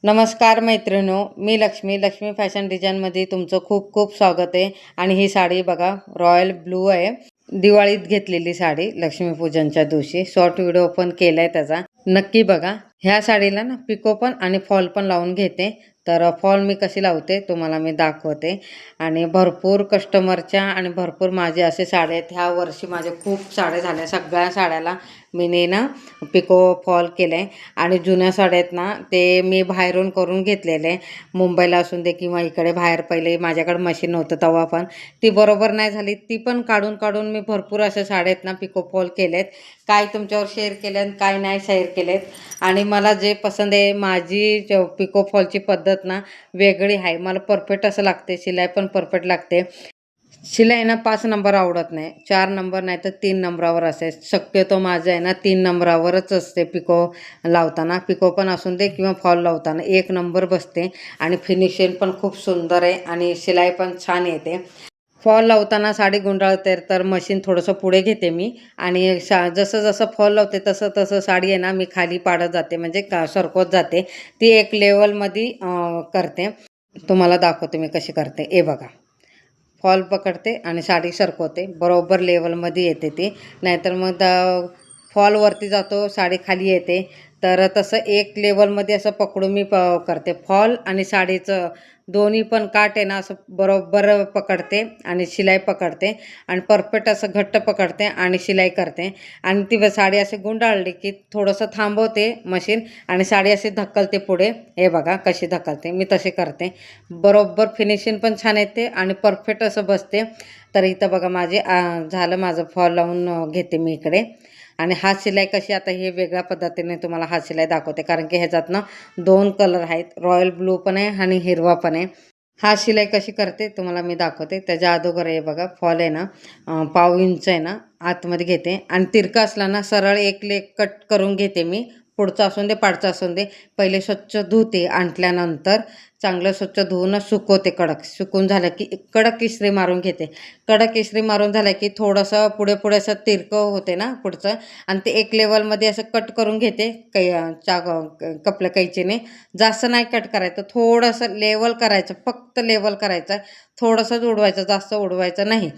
नमस्कार मैत्रिणो, मी लक्ष्मी फॅशन डिझाईनमध्ये तुमचं खूप खूप स्वागत आहे. आणि ही साडी बघा, रॉयल ब्लू आहे. दिवाळीत घेतलेली साडी लक्ष्मीपूजनच्या दिवशी. शॉर्ट व्हिडिओ पण केलाय त्याचा, नक्की बघा. ह्या साडीला ना पिको पण आणि फॉल पण लावून घेते. तर फॉल मी कशी लावते तुम्हाला मी दाखवते. आणि भरपूर कस्टमरच्या आणि भरपूर माझे असे साड्या आहेत. ह्या वर्षी माझे खूप साड्या झाल्या. सगळ्या साड्याला मी ना पिको फॉल केले. आणि जुन्या साड्या आहेत ना, ते मी बाहेरून करून घेतलेले. मुंबईला असून दे किंवा इकडे बाहेर, पहिले माझ्याकडे मशीन नव्हतं तेव्हा पण ती बरोबर नाही झाली. ती पण काढून काढून मी भरपूर अशा साड्या आहेत ना पिको फॉल केलेत. काय तुमच्यावर शेअर केलेत, काय नाही शेअर केलेत. आणि मला जे पसंत आहे, माझी पिको फॉलची पद्धत ना वेगळी आहे. मला परफेक्ट असं लागते. शिलाई पण परफेक्ट लागते. शिलाई ना 5 नंबर आवडत नाही, 4 नंबर नाही तर 3 नंबरावर असे. शक्यतो माझं आहे ना 3 नंबरावरच असते. पिको लावताना, पिको पण असून दे किंवा फॉल लावताना 1 नंबर बसते. आणि फिनिशिंग पण खूप सुंदर आहे आणि शिलाई पण छान येते. फॉल लावताना साडी गुंडाळते तर मशीन थोडंसं पुढे घेते मी. आणि जसं जसं फॉल लावते तसं तसं साडी आहे ना मी खाली पाडत जाते, म्हणजे सरकवत जाते. ती एक लेवलमध्ये करते. तुम्हाला दाखवते मी कशी करते. हे बघा, फॉल पकडते आणि साडी सरकवते, बरोबर लेवलमध्ये येते ती. नाहीतर मग फॉलवरती जातो, साडी खाली येते. तर तसं एक लेवलमध्ये असं पकडून मी करते. फॉल आणि साडीचं दोन्ही पण काठ आहे ना असं बरोबर पकडते आणि शिलाई पकडते. आणि परफेक्ट असं घट्ट पकडते आणि शिलाई करते. आणि ती साडी अशी गुंडाळली की थोडंसं थांबवते मशीन आणि साडी अशी धक्कलते पुढे. हे बघा कशी धक्कलते, मी तशी करते. बरोबर फिनिशिंग पण छान येते आणि परफेक्ट असं बसते. तर इथं बघा माझे झालं, माझं फॉल लावून घेते मी इकडे. आणि हात शिलाई कशी, आता हे वेगळ्या पद्धतीने तुम्हाला हात शिलाई दाखवते, कारण की ह्याच्यात ना 2 कलर आहेत. रॉयल ब्लू पण आहे आणि हिरवा पण आहे. हात शिलाई कशी करते तुम्हाला मी दाखवते. त्याच्या अगोदर हे बघा, फॉल आहे ना पाव इंच आहे ना आतमध्ये घेते. आणि तिरका असला ना सरळ एक लेग कट करून घेते मी. पुढचा असून दे पाडचा असून दे, पहिले स्वच्छ धुते. आणल्यानंतर चांगलं स्वच्छ धुवून सुकवते कडक. सुकून झालं की कडक इस्त्री मारून घेते. कडक इस्त्री मारून झालं की थोडंसं पुढे पुढे असं तिरकं होते ना पुढचं. आणि ते एक लेवलमध्ये असं कट करून घेते. कपल्या कैचीने. जास्त नाही कट करायचं, थोडंसं लेवल करायचं, फक्त लेवल करायचं. थोडंसंच उडवायचं, जास्त उडवायचं नाही.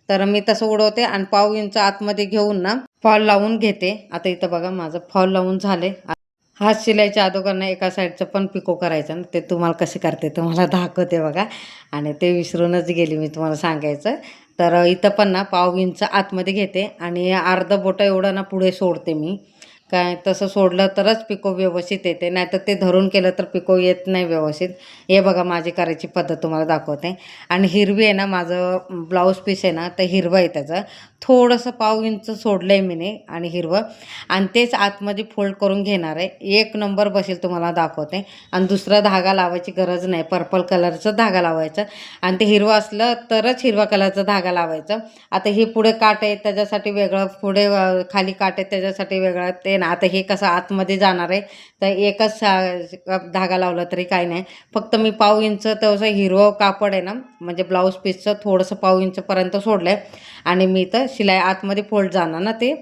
तर मी तसं उडवते आणि पाव इंच आतमध्ये घेऊन ना फॉल लावून घेते. आता इथं बघा माझं फॉल लावून झाले. हात शिलाईच्या अगोदर एका साईडचं पण पिको करायचं ना, ते तुम्हाला कसे करते तुम्हाला दाखवते बघा. आणि ते विसरूनच गेली मी तुम्हाला सांगायचं. तर इथं पण ना पाव इंच आतमध्ये घेते आणि अर्धं बोटं एवढं ना पुढे सोडते मी. काय तसं सोडलं तरच पिको व्यवस्थित येते, नाहीतर ते धरून केलं तर पिको येत नाही व्यवस्थित. हे बघा माझी करायची पद्धत तुम्हाला दाखवते. आणि हिरवी आहे ना, माझं ब्लाऊज पीस आहे ना तर हिरवं आहे त्याचं. थोडंसं पाव इंच सोडलं आहे मी आणि हिरवं. आणि तेच आतमध्ये फोल्ड करून घेणार आहे. 1 नंबर बसेल तुम्हाला दाखवते. आणि दुसरा धागा लावायची गरज नाही, पर्पल कलरचं धागा लावायचं. आणि ते हिरवं असलं तरच हिरवा कलरचा धागा लावायचं. आता हे पुढे काठ आहे त्याच्यासाठी वेगळं, पुढे खाली काठ आहे त्याच्यासाठी वेगळं. ते ना आता हे कसं आतमध्ये जाणार आहे, तर एकच धागा लावला तरी काही नाही. फक्त मी पाव इंच तसं हिरवं कापड आहे ना, म्हणजे ब्लाऊज पीसचं थोडंसं पाव इंचपर्यंत सोडलं आहे. आणि मी तर शिलाई आतमध्ये फोल्ड जाणार ना ते,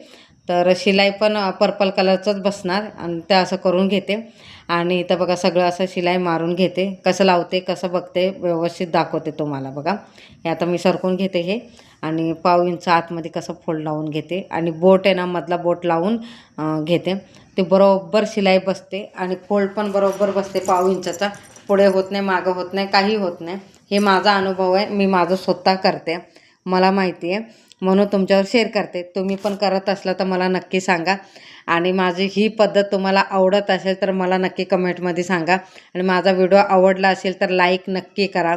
तर शिलाई पण पर्पल कलरचंच बसणार. आणि ते असं करून घेते. आणि इथं बघा सगळं असं शिलाई मारून घेते. कसं लावते कसं बघते व्यवस्थित दाखवते तुम्हाला बघा. हे आता मी सरकून घेते हे. आणि पाव इंच आतमध्ये कसं फोल्ड लावून घेते. आणि बोट आहे ना मधला बोट लावून घेते. ते बरोबर शिलाई बसते आणि फोल्ड पण बरोबर बसते पाव इंचाचा. पुढे होत नाही, मागं होत नाही, काही होत नाही. हे माझा अनुभव आहे, मी माझं स्वतः करते, मला माहिती आहे, म्हणून तुमच्यावर शेअर करते. तुम्ही पण करत असला तर मला नक्की सांगा. आणि माझी ही पद्धत तुम्हाला आवडत असेल तर मला नक्की कमेंटमध्ये सांगा. आणि माझा व्हिडिओ आवडला असेल तर लाईक नक्की करा.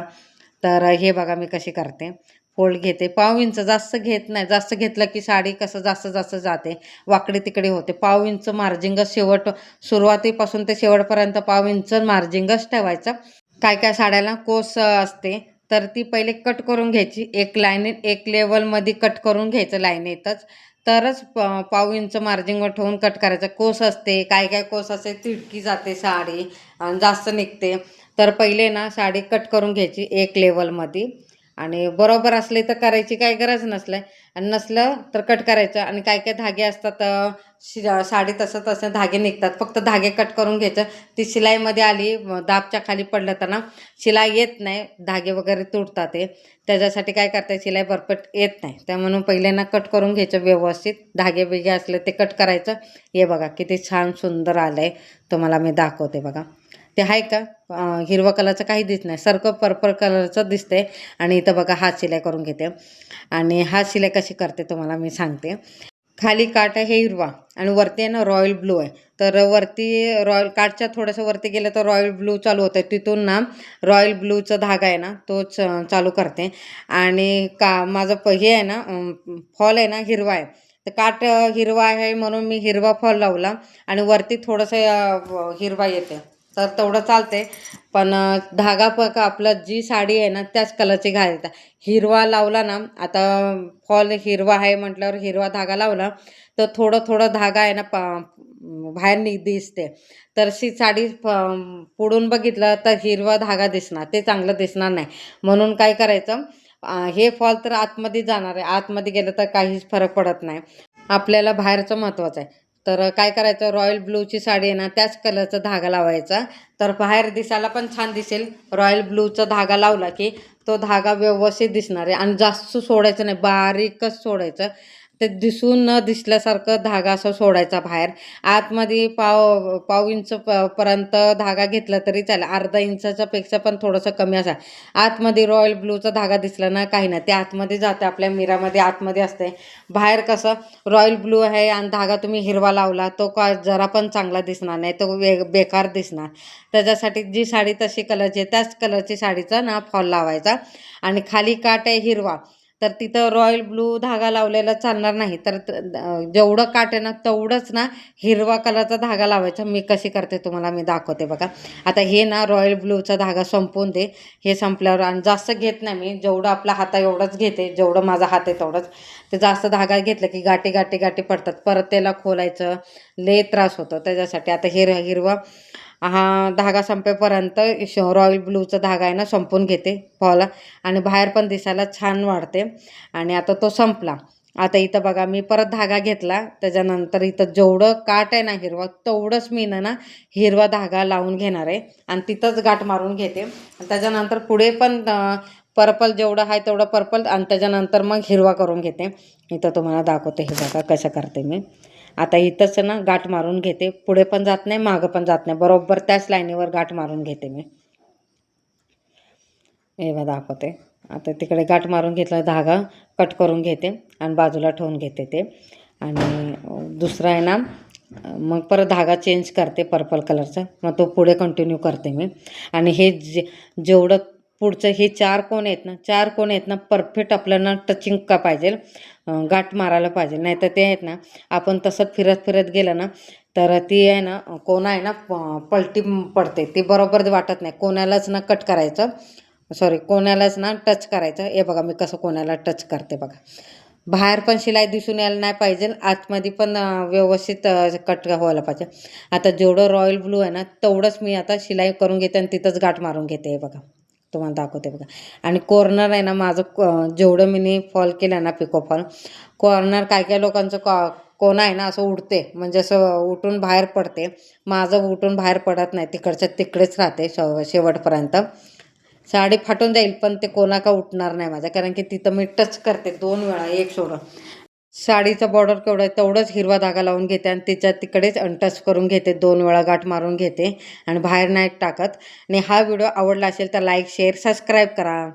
तर हे बघा मी कशी करते. फोल्ड घेते, पाव इंच जास्त घेत नाही. जास्त घेतलं की साडी कसं जास्त जास्त जाते, वाकडे तिकडे होते. पाव इंच मार्जिंगच शेवट, सुरुवातीपासून ते शेवटपर्यंत पाव इंच मार्जिंगच ठेवायचं. काय काय साड्याला कोस असते, तर ती पहिले कट करून घ्यायची. एक लाईन एक लेवलमध्ये कट करून घ्यायचं लाईनीतच. तरच पाव इंच मार्जिंगवर ठेवून कट करायचं. कोस असते, काय काय कोस असते तिडकी जाते साडी आणि जास्त निघते. तर पहिले ना साडी कट करून घ्यायची एक लेवलमध्ये. आणि बरोबर असले तर करायची काही गरज नसले आणि नसलं तर कट करायचं. आणि काय काय धागे असतात साडी तसं धागे निघतात, फक्त धागे कट करून घ्यायचं. ती शिलाईमध्ये आली दाबच्या खाली पडलं तर ना शिलाई येत नाही, धागे वगैरे तुटतात ते. त्याच्यासाठी काय करता शिलाई परफेक्ट येत नाही, त्या म्हणून पहिले ना कट करून घ्यायचं व्यवस्थित. धागे बिगे असले ते कट करायचं. हे बघा किती छान सुंदर आलं आहे, तुम्हाला मी दाखवते बघा. ते आहे का हिरवा कलरचं काही दिसत नाही, सारखं पर्पल कलरचं दिसतंय. आणि इथं बघा हात शिलाई करून घेते. आणि हात शिलाई कशी करते तुम्हाला मी सांगते. खाली काठ आहे हिरवा आणि वरती आहे ना रॉयल ब्लू आहे. तर वरती रॉयल काठच्या थोडंसं वरती गेलं तर रॉयल ब्लू चालू होतं, तिथून ना रॉयल ब्लूचा धागा आहे ना तोच चालू करते. आणि माझं हे आहे ना फॉल आहे ना हिरवा आहे, तर काठ हिरवा आहे म्हणून मी हिरवा फॉल लावला आणि वरती थोडंसं हिरवा येते, तर तेवढं चालते. पण धागा आपलं जी साडी आहे ना त्याच कलरची घालायचा. हिरवा लावला ना, आता फॉल हिरवा आहे म्हटल्यावर हिरवा धागा लावला तर थोडं थोडं धागा आहे ना बाहेर दिसते. तर साडी पुढून बघितलं तर हिरवा धागा दिसणार, ते चांगलं दिसणार नाही. म्हणून काय करायचं, हे फॉल तर आतमध्ये जाणार आहे, आतमध्ये गेलं तर काहीच फरक पडत नाही. आपल्याला बाहेरचं महत्त्वाचं आहे. तर काय करायचं, रॉयल ब्लूची साडी आहे ना त्याच कलरचा धागा लावायचा, तर बाहेर दिसायला पण छान दिसेल. रॉयल ब्लूचा धागा लावला की तो धागा व्यवस्थित दिसणार आहे. आणि जास्त सोडायचं नाही, बारीकच सोडायचं. ते दिसून न दिसल्यासारखं धागा असं सोडायचा बाहेर. आतमध्ये पाव इंच पर्यंत धागा घेतला तरी चालेल, अर्धा इंचाच्या पेक्षा पण थोडंसं कमी असा. आतमध्ये रॉयल ब्लूचा धागा दिसला ना काही नाही, ते आतमध्ये जाते, आपल्या मिरामध्ये आतमध्ये असते. बाहेर कसं रॉयल ब्लू आहे आणि धागा तुम्ही हिरवा लावला तो जरा पण चांगला दिसणार नाही, तो बेकार दिसणार. त्याच्यासाठी जी साडी तशी कलरची आहे त्याच कलरची साडीचा ना फॉल लावायचा. आणि खाली काठ आहे हिरवा, तर तिथं रॉयल ब्लू धागा लावलेला चालणार नाही. तर जेवढं काठ आहे ना तेवढंच ना हिरवा कलरचा धागा लावायचा. मी कशी करते तुम्हाला मी दाखवते बघा. आता हे ना रॉयल ब्लूचा धागा संपवून दे. हे संपल्यावर, आणि जास्त घेत नाही मी, जेवढं आपला हाता एवढंच घेते, जेवढं माझा हात आहे तेवढंच. ते जास्त धागा घेतलं की गाठी गाठी गाठी पडतात, परत त्याला खोलायचं लय त्रास होतो. त्याच्यासाठी आता हिरवा हा धागा संपेपर्यंत रॉयल ब्लूचा धागा आहे ना संपून घेते फॉल. आणि बाहेर पण दिसायला छान वाढते. आणि आता तो संपला. आता इथं बघा मी परत धागा घेतला, त्याच्यानंतर इथं जेवढं काठ आहे ना हिरवा तेवढंच मी ना हिरवा धागा लावून घेणार आहे आणि तिथंच गाठ मारून घेते. त्याच्यानंतर पुढे पण पर्पल जेवढं आहे तेवढं पर्पल, आणि त्याच्यानंतर मग हिरवा करून घेते. इथं तुम्हाला दाखवते हे बघा कसं करते मी. आता इथंच ना गाठ मारून घेते, पुढे पण जात नाही मागं पण जात नाही, बरोबर त्याच लाईनीवर गाठ मारून घेते मी. हे बघा दाखवते. आता तिकडे गाठ मारून घेतला, धागा कट करून घेते आणि बाजूला ठेवून घेते ते. आणि दुसरा आहे ना मग परत धागा चेंज करते पर्पल कलरचा, मग तो पुढे कंटिन्यू करते मी. आणि हे जेवढं पुढचं हे 4 कोण आहेत ना परफेक्ट आपल्याला टचिंग का पाहिजे, गाठ मारायला पाहिजे. नाही तर ते आहेत ना आपण तसं फिरत फिरत गेलं ना तर ती आहे ना कोणा आहे ना पलटी पडते, ती बरोबर वाटत नाही. कोणालाच ना कट करायचं, कोणालाच ना टच करायचं. हे बघा मी कसं कोणाला टच करते बघा. बाहेर पण शिलाई दिसून यायला नाही पाहिजे, आतमध्ये पण व्यवस्थित कट व्हायला पाहिजे. आता जेवढं रॉयल ब्लू आहे ना तेवढंच मी आता शिलाई करून घेते आणि तिथंच गाठ मारून घेते. हे बघा तुम्हाला दाखवते बघा. आणि कॉर्नर आहे ना माझं जेवढं मी फॉल केलं ना पिको फॉल, कॉर्नर काय काय लोकांचं कोणा आहे ना असं उडते, म्हणजे असं उठून बाहेर पडते. माझं उठून बाहेर पडत नाही, तिकडच्या तिकडेच राहते शेवटपर्यंत. साडी फाटून जाईल पण ते कोणा का उठणार नाही माझ्या, कारण की तिथं मी टच करते 2 वेळा, एक सोडून. साडीचं बॉर्डर केवढं आहे तेवढंच हिरवा धागा लावून घेते आणि तिच्या तिकडेच अनटच करून घेते, 2 वेळा गाठ मारून घेते आणि बाहेर नाही टाकत. आणि हा व्हिडिओ आवडला असेल तर लाईक शेअर सबस्क्राईब करा.